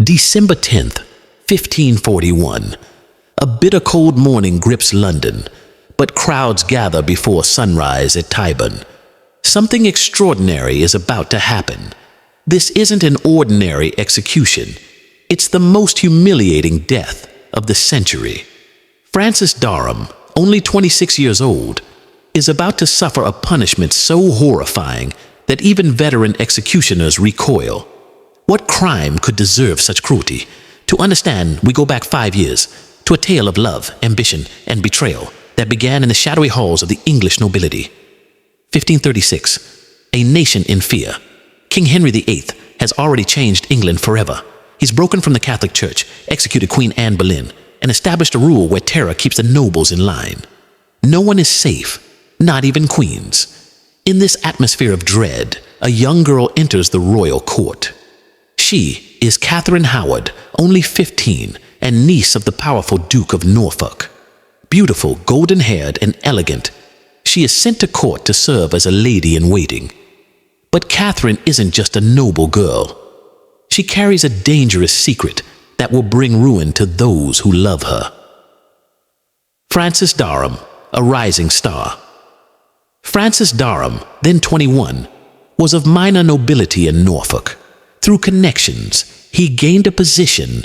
December 10th, 1541. A bitter cold morning grips London, but crowds gather before sunrise at Tyburn. Something extraordinary is about to happen. This isn't an ordinary execution. It's the most humiliating death of the century. Francis Dereham, only 26 years old, is about to suffer a punishment so horrifying that even veteran executioners recoil. What crime could deserve such cruelty? To understand, we go back 5 years, to a tale of love, ambition, and betrayal that began in the shadowy halls of the English nobility. 1536. A nation in fear. King Henry VIII has already changed England forever. He's broken from the Catholic Church, executed Queen Anne Boleyn, and established a rule where terror keeps the nobles in line. No one is safe, not even queens. In this atmosphere of dread, a young girl enters the royal court. She is Catherine Howard, only 15, and niece of the powerful Duke of Norfolk. Beautiful, golden-haired, and elegant, she is sent to court to serve as a lady-in-waiting. But Catherine isn't just a noble girl. She carries a dangerous secret that will bring ruin to those who love her. Francis Dereham, a rising star. Francis Dereham, then 21, was of minor nobility in Norfolk. Through connections, he gained a position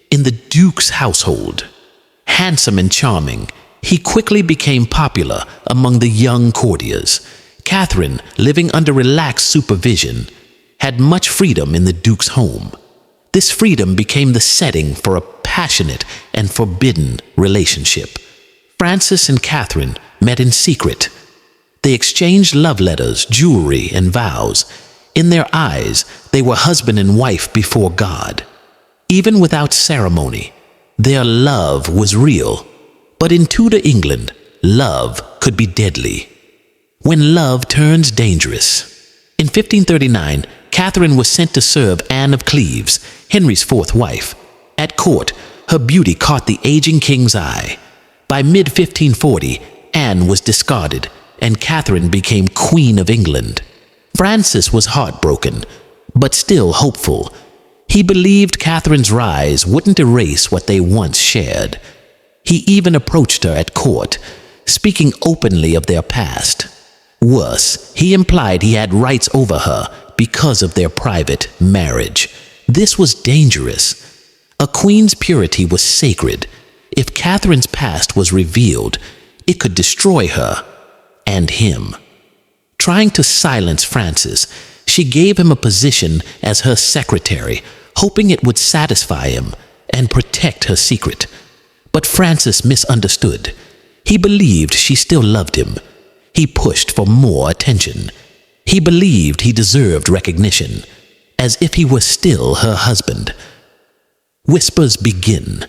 in the Duke's household. Handsome and charming, he quickly became popular among the young courtiers. Catherine, living under relaxed supervision, had much freedom in the Duke's home. This freedom became the setting for a passionate and forbidden relationship. Francis and Catherine met in secret. They exchanged love letters, jewelry, and vows. In their eyes, they were husband and wife before God. Even without ceremony, their love was real. But in Tudor England, love could be deadly. When love turns dangerous. In 1539, Catherine was sent to serve Anne of Cleves, Henry's fourth wife. At court, her beauty caught the aging king's eye. By mid-1540, Anne was discarded, and Catherine became Queen of England. Francis was heartbroken, but still hopeful. He believed Catherine's rise wouldn't erase what they once shared. He even approached her at court, speaking openly of their past. Worse, he implied he had rights over her because of their private marriage. This was dangerous. A queen's purity was sacred. If Catherine's past was revealed, it could destroy her and him. Trying to silence Francis, she gave him a position as her secretary, hoping it would satisfy him and protect her secret. But Francis misunderstood. He believed she still loved him. He pushed for more attention. He believed he deserved recognition, as if he were still her husband. Whispers begin.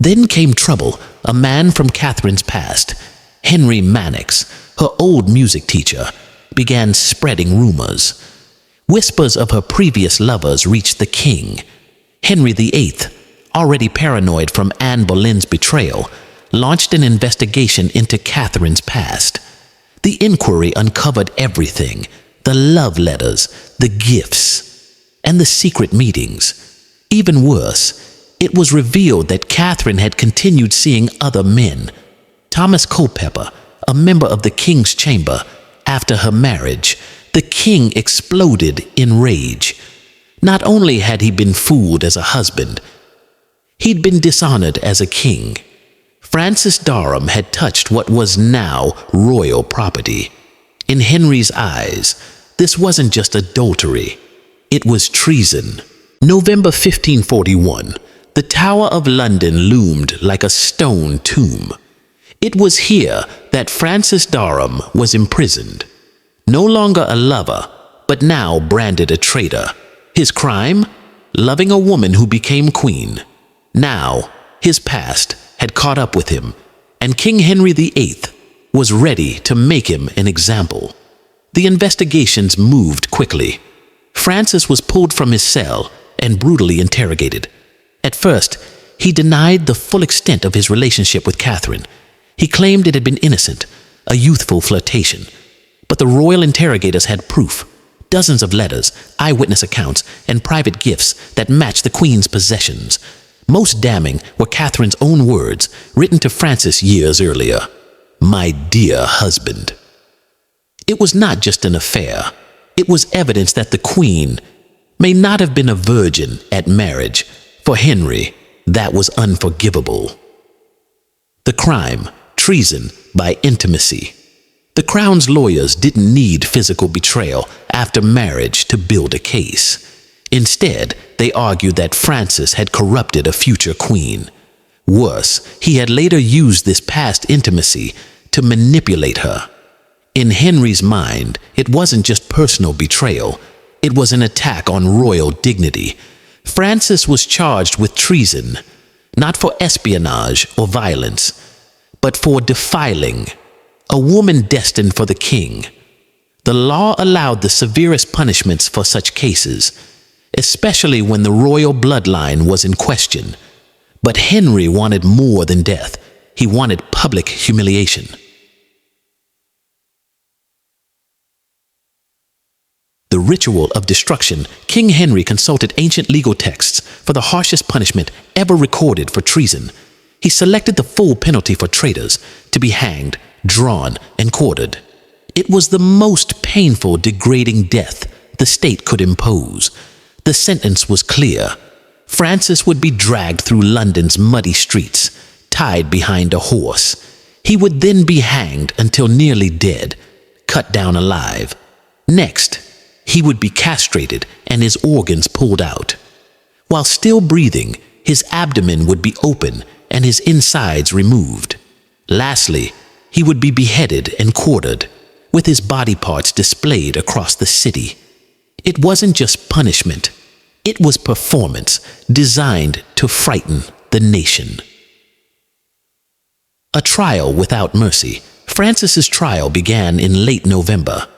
Then came trouble. A man from Catherine's past, Henry Mannix, her old music teacher, began spreading rumors. Whispers of her previous lovers reached the king. Henry VIII, already paranoid from Anne Boleyn's betrayal, launched an investigation into Catherine's past. The inquiry uncovered everything: the love letters, the gifts, and the secret meetings. Even worse, it was revealed that Catherine had continued seeing other men. Thomas Culpeper, a member of the king's chamber, after her marriage, the king exploded in rage. Not only had he been fooled as a husband, he'd been dishonored as a king. Francis Dereham had touched what was now royal property. In Henry's eyes, this wasn't just adultery, it was treason. November 1541, the Tower of London loomed like a stone tomb. It was here that Francis Dereham was imprisoned. No longer a lover, but now branded a traitor. His crime? Loving a woman who became queen. Now, his past had caught up with him, and King Henry VIII was ready to make him an example. The investigations moved quickly. Francis was pulled from his cell and brutally interrogated. At first, he denied the full extent of his relationship with Catherine. He claimed it had been innocent, a youthful flirtation. But the royal interrogators had proof. dozens of letters, eyewitness accounts, and private gifts that matched the Queen's possessions. Most damning were Catherine's own words, written to Francis years earlier. "My dear husband." It was not just an affair. It was evidence that the Queen may not have been a virgin at marriage. For Henry, that was unforgivable. The crime, treason by intimacy. The Crown's lawyers didn't need physical betrayal after marriage to build a case. Instead, they argued that Francis had corrupted a future queen. Worse, he had later used this past intimacy to manipulate her. In Henry's mind, it wasn't just personal betrayal. It was an attack on royal dignity. Francis was charged with treason, not for espionage or violence, but for defiling a woman destined for the king. The law allowed the severest punishments for such cases, especially when the royal bloodline was in question. But Henry wanted more than death. He wanted public humiliation. The ritual of destruction. King Henry consulted ancient legal texts for the harshest punishment ever recorded for treason. He selected the full penalty for traitors, to be hanged, drawn, and quartered. It was the most painful, degrading death the state could impose. The sentence was clear. Francis would be dragged through London's muddy streets, tied behind a horse. He would then be hanged until nearly dead, cut down alive. Next, he would be castrated and his organs pulled out. While still breathing, his abdomen would be open and his insides removed. Lastly, he would be beheaded and quartered, with his body parts displayed across the city. It wasn't just punishment. It was performance designed to frighten the nation. A trial without mercy. Francis's trial began in late November.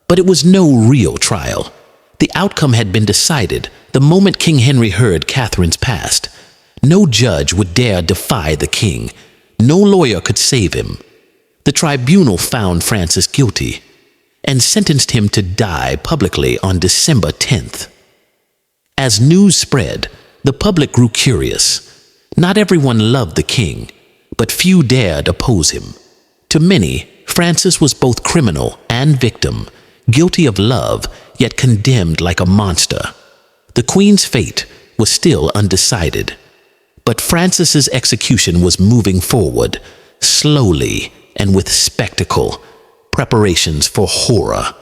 But it was no real trial. The outcome had been decided the moment King Henry heard Catherine's past. No judge would dare defy the king. No lawyer could save him. The tribunal found Francis guilty and sentenced him to die publicly on December 10th. As news spread, the public grew curious. Not everyone loved the king, but few dared oppose him. To many, Francis was both criminal and victim, guilty of love, yet condemned like a monster. The Queen's fate was still undecided. But Francis's execution was moving forward, slowly and with spectacle, preparations for horror.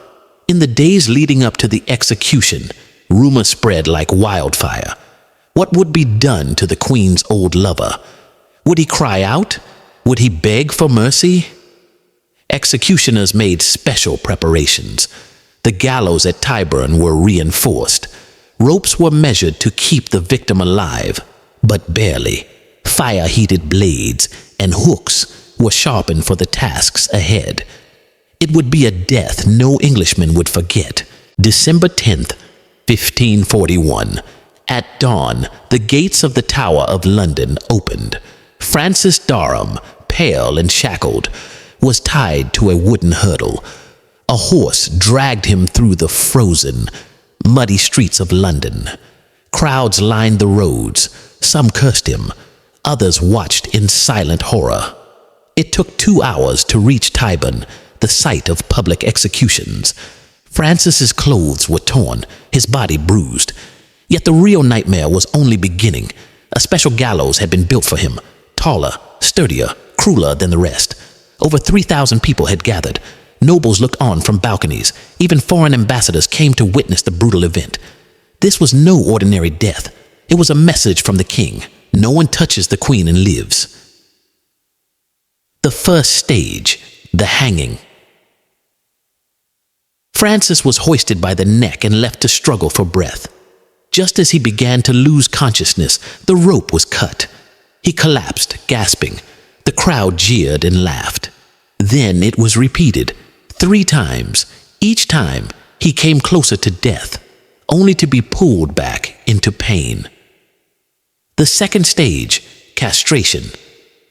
In the days leading up to the execution, rumor spread like wildfire. What would be done to the Queen's old lover? Would he cry out? Would he beg for mercy? Executioners made special preparations. The gallows at Tyburn were reinforced. Ropes were measured to keep the victim alive, but barely. Fire-heated blades and hooks were sharpened for the tasks ahead. It would be a death no Englishman would forget. December 10th, 1541. At dawn, the gates of the Tower of London opened. Francis Dereham, pale and shackled, was tied to a wooden hurdle. A horse dragged him through the frozen, muddy streets of London. Crowds lined the roads. Some cursed him. Others watched in silent horror. It took 2 hours to reach Tyburn, the site of public executions. Francis's clothes were torn, his body bruised. Yet the real nightmare was only beginning. A special gallows had been built for him, taller, sturdier, crueler than the rest. Over 3,000 people had gathered. Nobles looked on from balconies. Even foreign ambassadors came to witness the brutal event. This was no ordinary death. It was a message from the king. No one touches the Queen and lives. The first stage, the hanging. Francis was hoisted by the neck and left to struggle for breath. Just as he began to lose consciousness, the rope was cut. He collapsed, gasping. The crowd jeered and laughed. Then it was repeated, 3 times. Each time, he came closer to death, only to be pulled back into pain. The second stage, castration.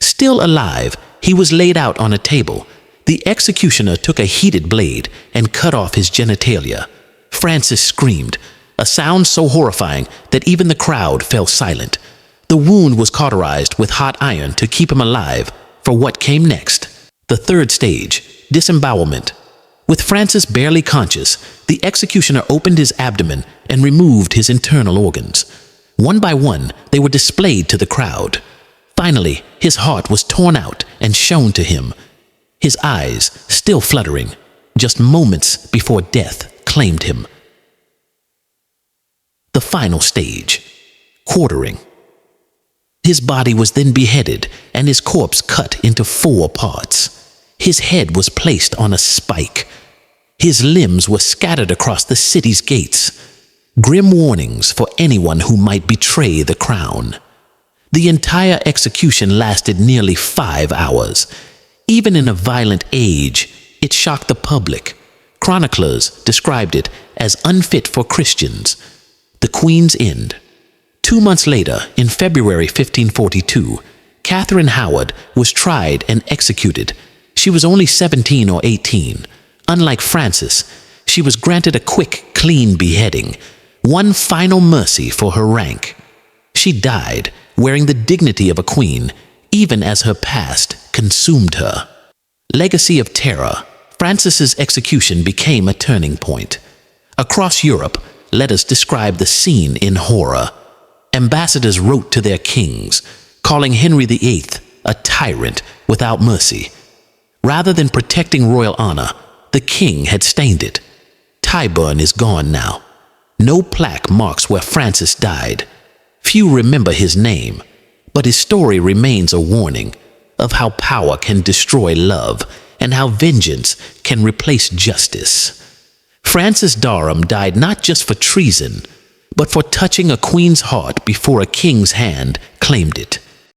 Still alive, he was laid out on a table. The executioner took a heated blade and cut off his genitalia. Francis screamed, a sound so horrifying that even the crowd fell silent. The wound was cauterized with hot iron to keep him alive for what came next. The third stage, disembowelment. With Francis barely conscious, the executioner opened his abdomen and removed his internal organs. One by one, they were displayed to the crowd. Finally, his heart was torn out and shown to him, his eyes still fluttering, just moments before death claimed him. The final stage, quartering. His body was then beheaded and his corpse cut into 4 parts. His head was placed on a spike. His limbs were scattered across the city's gates, grim warnings for anyone who might betray the crown. The entire execution lasted nearly 5 hours. Even in a violent age, it shocked the public. Chroniclers described it as unfit for Christians. The Queen's End. 2 months later, in February 1542, Catherine Howard was tried and executed. She was only 17 or 18. Unlike Francis, she was granted a quick, clean beheading, one final mercy for her rank. She died wearing the dignity of a queen, even as her past consumed her. Legacy of terror. Francis's execution became a turning point. Across Europe, letters describe the scene in horror. Ambassadors wrote to their kings, calling Henry VIII a tyrant without mercy. Rather than protecting royal honor, the king had stained it. Tyburn is gone now. No plaque marks where Francis died. Few remember his name, but his story remains a warning of how power can destroy love and how vengeance can replace justice. Francis Dereham died not just for treason, but for touching a queen's heart before a king's hand claimed it.